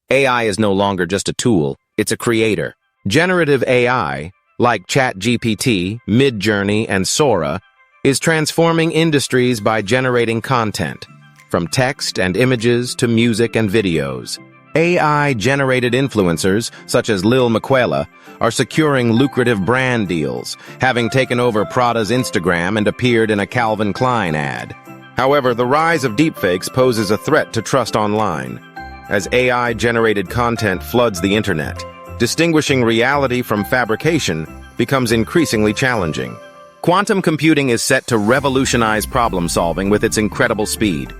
AI is no longer just a tool, it's a creator. Generative AI, like ChatGPT, Midjourney, and Sora, is transforming industries by generating content, from text and images to music and videos. AI-generated influencers, such as Lil Miquela, are securing lucrative brand deals, having taken over Prada's Instagram and appeared in a Calvin Klein ad. However, the rise of deepfakes poses a threat to trust online. As AI-generated content floods the internet, distinguishing reality from fabrication becomes increasingly challenging. Quantum computing is set to revolutionize problem-solving with its incredible speed.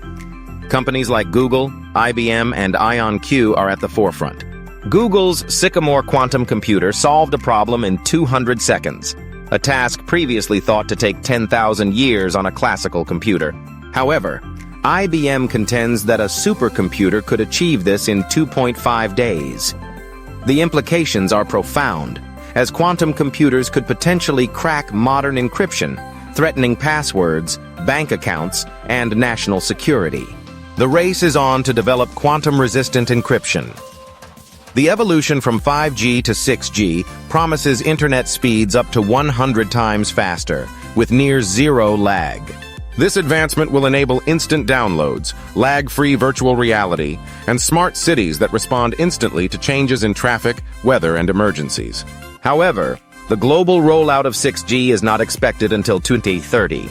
Companies like Google, IBM, and IonQ are at the forefront. Google's Sycamore quantum computer solved a problem in 200 seconds, a task previously thought to take 10,000 years on a classical computer. However, IBM contends that a supercomputer could achieve this in 2.5 days. The implications are profound, as quantum computers could potentially crack modern encryption, threatening passwords, bank accounts, and national security. The race is on to develop quantum-resistant encryption. The evolution from 5G to 6G promises internet speeds up to 100 times faster, with near zero lag. This advancement will enable instant downloads, lag-free virtual reality, and smart cities that respond instantly to changes in traffic, weather, and emergencies. However, the global rollout of 6G is not expected until 2030.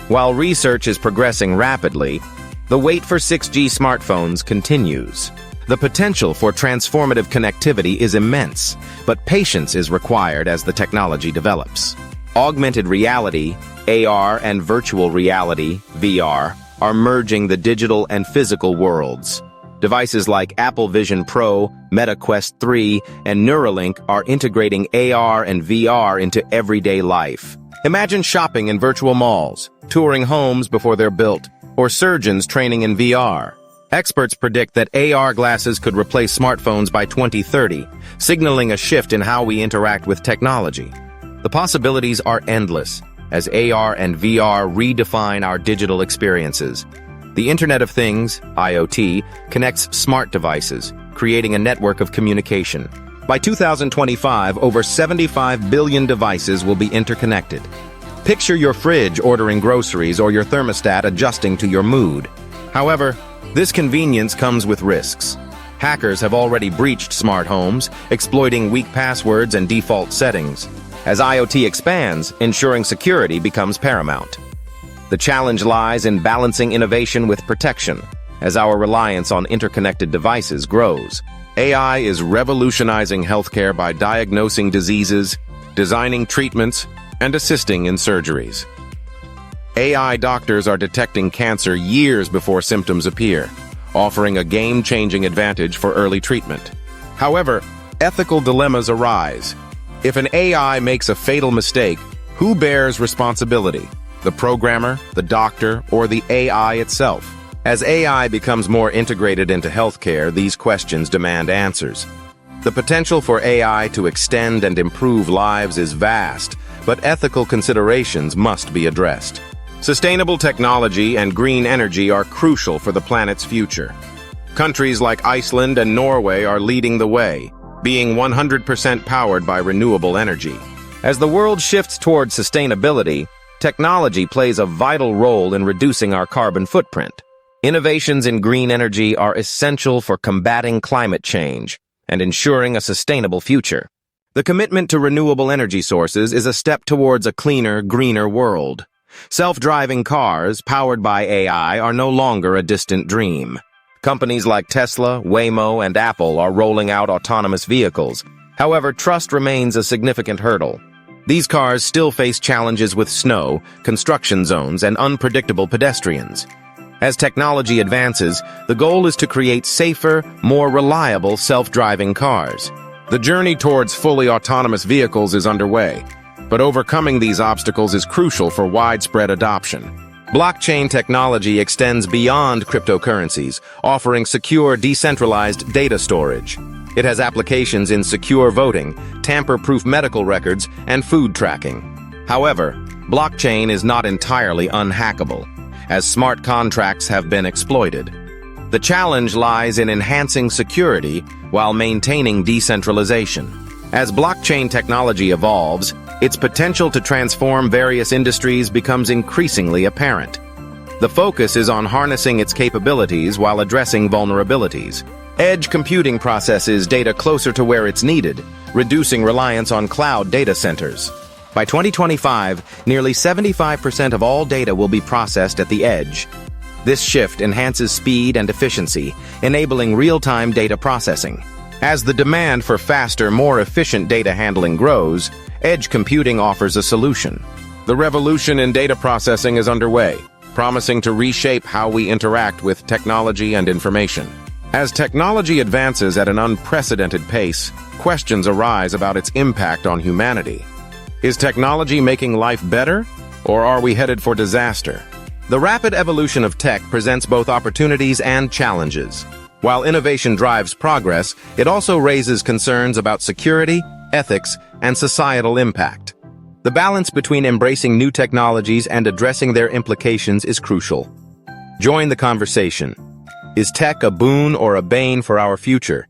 While research is progressing rapidly, the wait for 6G smartphones continues. The potential for transformative connectivity is immense, but patience is required as the technology develops. Augmented reality, AR, and virtual reality, VR, are merging the digital and physical worlds. Devices like Apple Vision Pro, Meta Quest 3, and Neuralink are integrating AR and VR into everyday life. Imagine shopping in virtual malls, touring homes before they're built, or surgeons training in VR. Experts predict that AR glasses could replace smartphones by 2030, signaling a shift in how we interact with technology. The possibilities are endless, as AR and VR redefine our digital experiences. The Internet of Things, IoT, connects smart devices, creating a network of communication. By 2025, over 75 billion devices will be interconnected. Picture your fridge ordering groceries or your thermostat adjusting to your mood. However, this convenience comes with risks. Hackers have already breached smart homes, exploiting weak passwords and default settings. As IoT expands, ensuring security becomes paramount. The challenge lies in balancing innovation with protection, as our reliance on interconnected devices grows. AI is revolutionizing healthcare by diagnosing diseases, designing treatments, and assisting in surgeries. AI doctors are detecting cancer years before symptoms appear, offering a game-changing advantage for early treatment. However, ethical dilemmas arise. If an AI makes a fatal mistake, who bears responsibility? The programmer, the doctor, or the AI itself? As AI becomes more integrated into healthcare, these questions demand answers. The potential for AI to extend and improve lives is vast, but ethical considerations must be addressed. Sustainable technology and green energy are crucial for the planet's future. Countries like Iceland and Norway are leading the way, being 100% powered by renewable energy. As the world shifts towards sustainability, technology plays a vital role in reducing our carbon footprint. Innovations in green energy are essential for combating climate change and ensuring a sustainable future. The commitment to renewable energy sources is a step towards a cleaner, greener world. Self-driving cars powered by AI are no longer a distant dream. Companies like Tesla, Waymo, and Apple are rolling out autonomous vehicles. However, trust remains a significant hurdle. These cars still face challenges with snow, construction zones, and unpredictable pedestrians. As technology advances, the goal is to create safer, more reliable self-driving cars. The journey towards fully autonomous vehicles is underway, but overcoming these obstacles is crucial for widespread adoption. Blockchain technology extends beyond cryptocurrencies, offering secure, decentralized data storage. It has applications in secure voting, tamper-proof medical records, and food tracking. However, blockchain is not entirely unhackable, as smart contracts have been exploited. The challenge lies in enhancing security while maintaining decentralization. As blockchain technology evolves, its potential to transform various industries becomes increasingly apparent. The focus is on harnessing its capabilities while addressing vulnerabilities. Edge computing processes data closer to where it's needed, reducing reliance on cloud data centers. By 2025, nearly 75% of all data will be processed at the edge. This shift enhances speed and efficiency, enabling real-time data processing. As the demand for faster, more efficient data handling grows, edge computing offers a solution. The revolution in data processing is underway, promising to reshape how we interact with technology and information. As technology advances at an unprecedented pace, questions arise about its impact on humanity. Is technology making life better, or are we headed for disaster? The rapid evolution of tech presents both opportunities and challenges. While innovation drives progress, it also raises concerns about security, ethics, and societal impact. The balance between embracing new technologies and addressing their implications is crucial. Join the conversation. Is tech a boon or a bane for our future?